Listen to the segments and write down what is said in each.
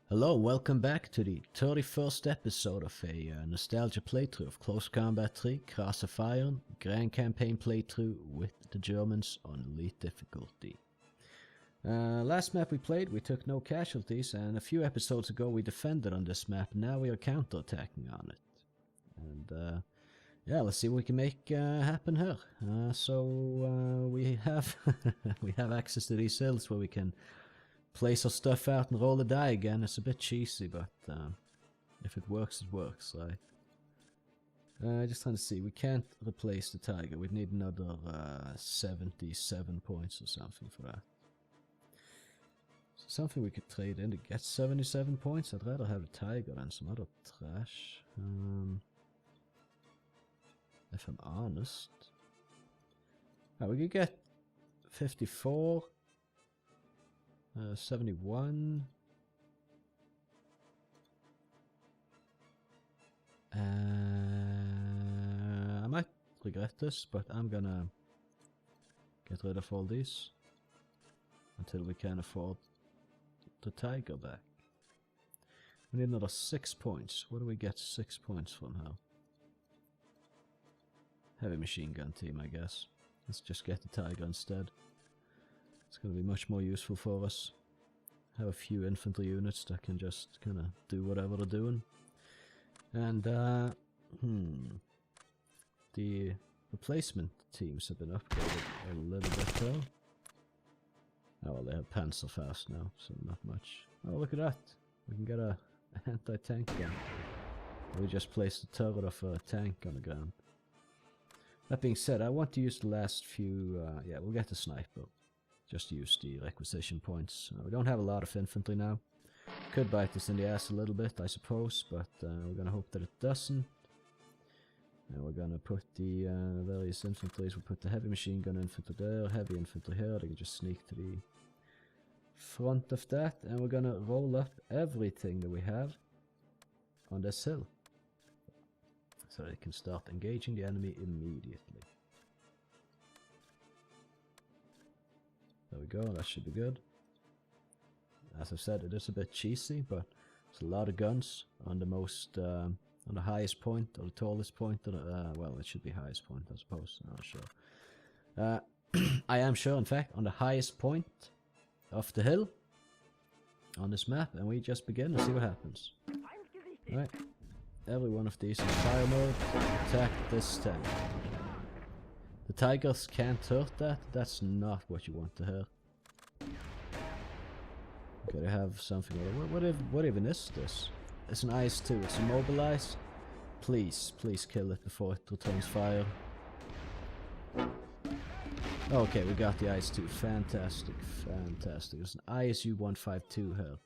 Hello, welcome back to the 31st episode of a nostalgia playthrough of Close Combat 3, Cross of Iron, Grand Campaign playthrough with the Germans on Elite difficulty. Last map we played, we took no casualties, and a few episodes ago we defended on this map, now we are counterattacking on it. And yeah, let's see what we can make happen here. We have we have access to these hills where we can place our stuff out and roll the die again. It's a bit cheesy, but if it works, it works, right? Just trying to see, we can't replace the tiger. We'd need another 77 points or something for that. So something we could trade in to get 77 points. I'd rather have the tiger than some other trash. If I'm honest. We could get 54. 71. I might regret this, but I'm gonna get rid of all these until we can afford the tiger back. We need another 6 points. What do we get 6 points from now? Heavy machine gun team, I guess. Let's just get the tiger instead. It's going to be much more useful for us. Have a few infantry units that can just kind of do whatever they're doing. And the replacement teams have been upgraded a little bit though. Oh well, they have Panzerfaust now, so not much. Oh, look at that! We can get a anti-tank gun. We just placed a turret of a tank on the ground. That being said, I want to use the last few. Yeah, we'll get the sniper. Just use the requisition points. We don't have a lot of infantry now. Could bite us in the ass a little bit, I suppose, but we're gonna hope that it doesn't. And we're gonna put the various infantries. We'll put the heavy machine gun infantry there, heavy infantry here. They can just sneak to the front of that, and we're gonna roll up everything that we have on this hill, so they can start engaging the enemy immediately. There we go, that should be good. As I said, it is a bit cheesy, but there's a lot of guns on the most, on the highest point, or the tallest point, well, it should be highest point, I suppose, I'm not sure. I am sure, in fact, on the highest point of the hill, on this map, and we just begin and see what happens. Alright, every one of these in fire mode, attack this tank. The tigers can't hurt that. That's not what you want to hurt. Okay, they have something. What even is this? It's an IS-2. It's immobilized. Please kill it before it returns fire. Okay, we got the IS-2. Fantastic. It's an ISU-152 here.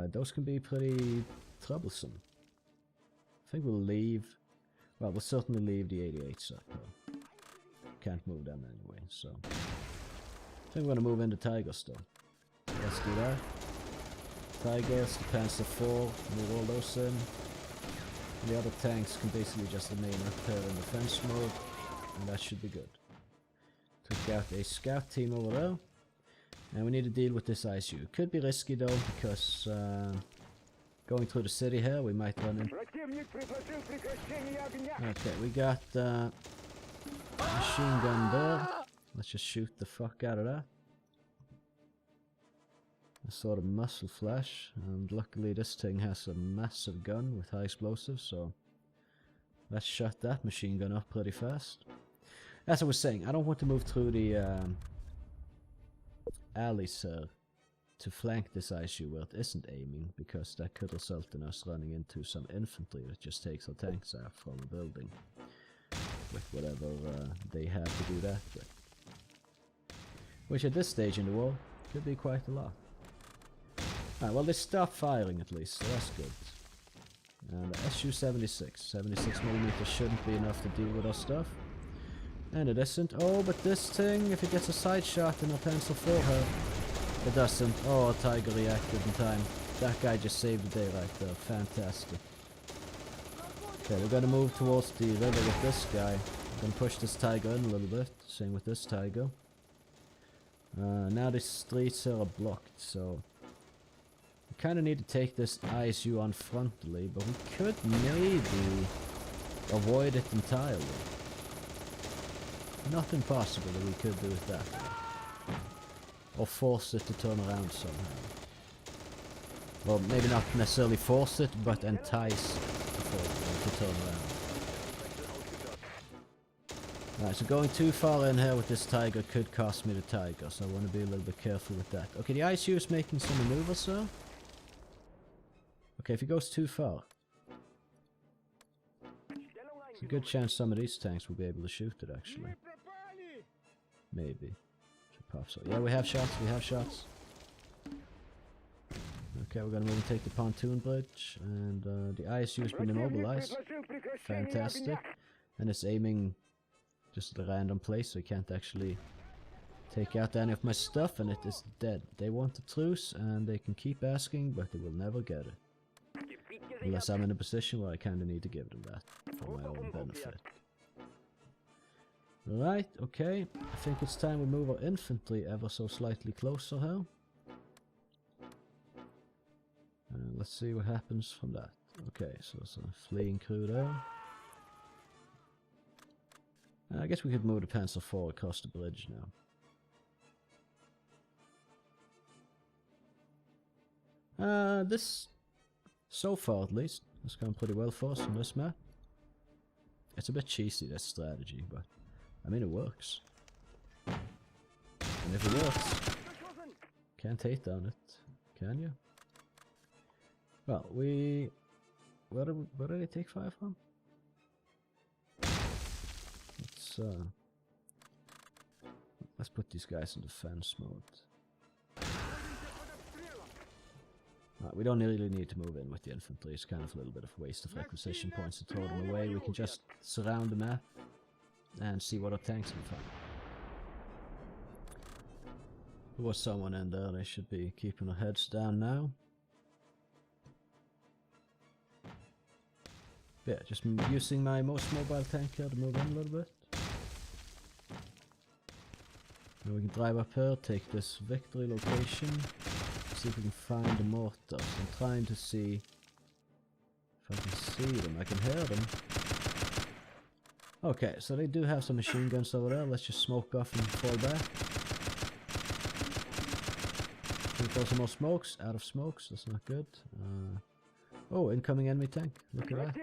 Those can be pretty troublesome. I think we'll leave. Well, we'll certainly leave the 88s up here. Can't move them anyway, so I think we're gonna move into Tigers though. Let's do that. Tigers, the Panzer IV, move all those in. And the other tanks can basically just remain up here in defense mode, and that should be good. Took out a scout team over there, and we need to deal with this ISU. It could be risky though, because going through the city here, we might run in. Okay, we got machine gun there. Let's just shoot the fuck out of that. A sort of muscle flash, and luckily this thing has a massive gun with high explosives, so let's shut that machine gun up pretty fast. As I was saying, I don't want to move through the alleys here to flank this ISU where it isn't aiming, because that could result in us running into some infantry that just takes our tanks out from a building with whatever they have to do that with. Which at this stage in the war could be quite a lot. Alright, well they stopped firing at least, so that's good. And the SU-76, 76mm shouldn't be enough to deal with our stuff. And it isn't. Oh, but this thing, if it gets a side shot in our Panzer IV, it doesn't. Oh, a tiger reacted in time. That guy just saved the day right there. Fantastic. Okay, we're gonna move towards the river with this guy. We're gonna push this tiger in a little bit. Same with this tiger. Now the streets here are blocked, so We kind of need to take this ISU on frontally, but we could maybe avoid it entirely. Not impossible that we could do it that way. Or force it to turn around somehow. Well, maybe not necessarily force it, but entice it to turn around. Alright, so going too far in here with this tiger could cost me the tiger, so I want to be a little bit careful with that. Okay, the ISU is making some maneuvers, sir. Okay, if he goes too far, there's a good chance some of these tanks will be able to shoot it, actually. Maybe. Should pop so. Yeah, we have shots, we have shots. Okay, we're gonna move and take the pontoon bridge, and the ISU has been immobilized. Fantastic. And it's aiming just at a random place, so it can't actually take out any of my stuff, and it is dead. They want a truce, and they can keep asking, but they will never get it. Unless I'm in a position where I kinda need to give them that, for my own benefit. Right, okay. I think it's time we move our infantry ever so slightly closer here. Let's see what happens from that. Okay, so there's a fleeing crew there. I guess we could move the Panzer IV across the bridge now. This, so far at least, has gone pretty well for us on this map. It's a bit cheesy, this strategy, but I mean it works. And if it works, can't hate on it, can you? Well, where did they take fire from? Let's put these guys in defense mode. We don't really need to move in with the infantry. It's kind of a little bit of a waste of requisition points to throw them away. We can just surround the map and see what our tanks can find. There was someone in there. They should be keeping their heads down now. Yeah, just using my most mobile tank here to move in a little bit. Now we can drive up here, take this victory location, see if we can find the mortars. I'm trying to see if I can see them. I can hear them. Okay, so they do have some machine guns over there. Let's just smoke off and fall back. Can we throw some more smokes? Out of smokes, that's not good. Oh, incoming enemy tank. Look at that.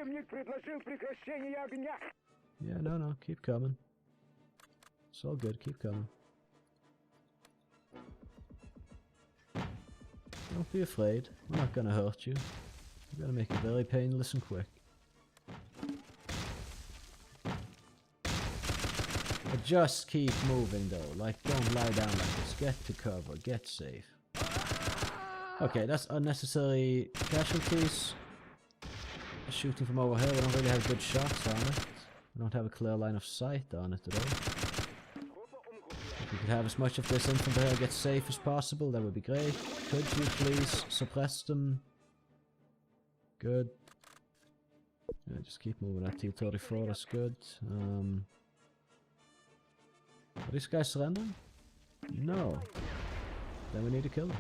Yeah, no, keep coming. It's all good, keep coming. Don't be afraid. We're not gonna hurt you. We're gonna make it very painless and quick. But just keep moving though. Like, don't lie down like this. Get to cover. Get safe. Okay, that's unnecessary casualties. Shooting from over here, we don't really have good shots on it. We don't have a clear line of sight on it at all. If we could have as much of this infantry here get safe as possible, that would be great. Could you please suppress them? Good. Yeah, just keep moving that T-34, that's good. Are these guys surrendering? No. Then we need to kill them.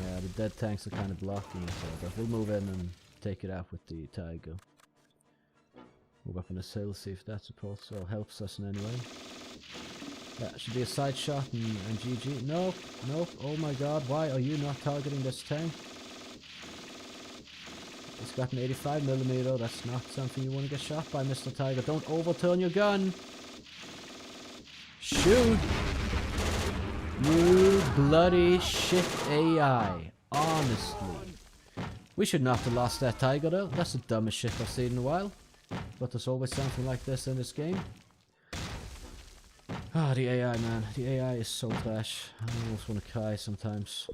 Yeah, the dead tanks are kind of blocking it, but we'll move in and take it out with the Tiger. Move up on this hill, see if that supports or helps us in any way. Yeah, should be a side shot and GG. Nope, nope, oh my god, why are you not targeting this tank? It's got an 85mm, that's not something you want to get shot by, Mr. Tiger. Don't overturn your gun! Shoot! You bloody shit AI. Honestly. We should not have lost that Tiger though. That's the dumbest shit I've seen in a while. But there's always something like this in this game. Ah, the AI, man. The AI is so trash. I almost want to cry sometimes.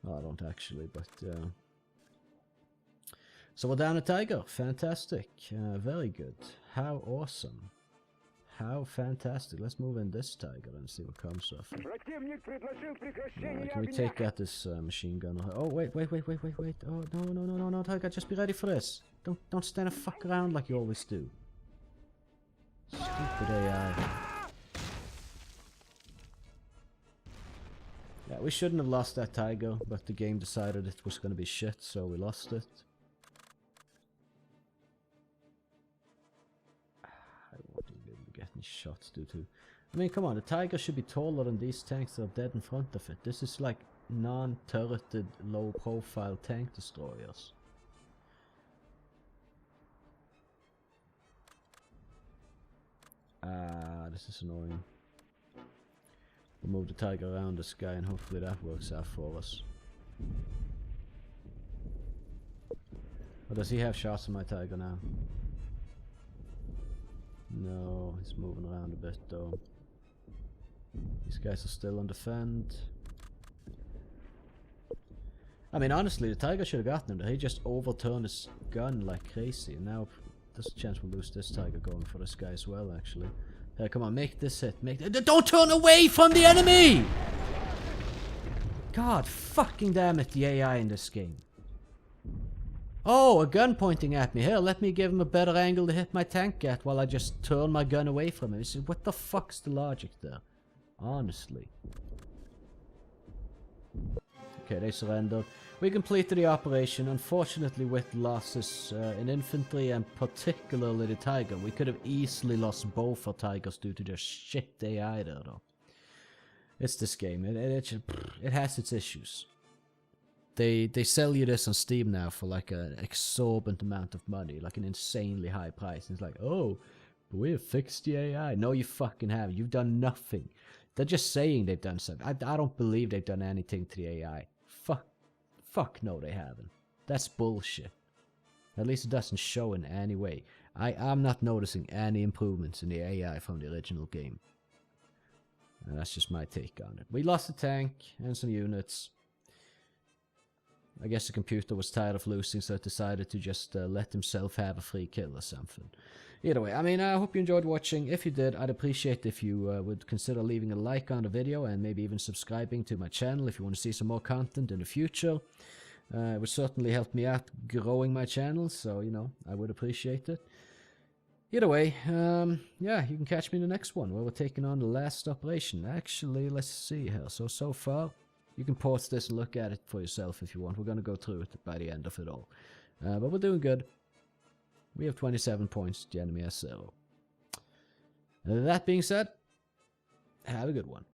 Oh, I don't actually, but... So we're down a Tiger. Fantastic. Very good. How awesome. How fantastic. Let's move in this Tiger and see what comes of it. Can we take out this machine gun? Oh, wait. Oh, no, Tiger, just be ready for this. Don't stand and fuck around like you always do. Stupid stupid AI. Yeah, we shouldn't have lost that tiger, but the game decided it was going to be shit, so we lost it. I won't even be able to get any shots due to... I mean, come on, the tiger should be taller than these tanks that are dead in front of it. This is like non-turreted, low-profile tank destroyers. This is annoying. We'll move the tiger around this guy and hopefully that works out for us. Oh, does he have shots on my tiger now? No, he's moving around a bit though. These guys are still on defend. I mean, honestly, the tiger should have gotten him. He just overturned his gun like crazy, and now there's a chance we'll lose this tiger going for this guy as well, actually. Hey, come on, make this hit. Don't turn away from the enemy! God fucking damn it, the AI in this game. Oh, a gun pointing at me. Here, let me give him a better angle to hit my tank at while I just turn my gun away from him. What the fuck's the logic there? Honestly. Okay, they surrendered. We completed the operation, unfortunately with losses in infantry and particularly the tiger. We could have easily lost both our tigers due to their shit AI there though. It's this game, it has its issues. They sell you this on Steam now for like an exorbitant amount of money, like an insanely high price. And it's like, oh, but we have fixed the AI. No, you fucking haven't. You've done nothing. They're just saying they've done something. I don't believe they've done anything to the AI. Fuck no, they haven't. That's bullshit. At least it doesn't show in any way. I'm not noticing any improvements in the AI from the original game. And that's just my take on it. We lost a tank and some units. I guess the computer was tired of losing, so it decided to just let himself have a free kill or something. Either way, I mean, I hope you enjoyed watching. If you did, I'd appreciate if you would consider leaving a like on the video and maybe even subscribing to my channel if you want to see some more content in the future. It would certainly help me out growing my channel, so, you know, I would appreciate it. Either way, yeah, you can catch me in the next one where we're taking on the last operation. Actually, let's see here. So far, you can pause this and look at it for yourself if you want. We're going to go through it by the end of it all. But we're doing good. We have 27 points, the enemy has 0. That being said, have a good one.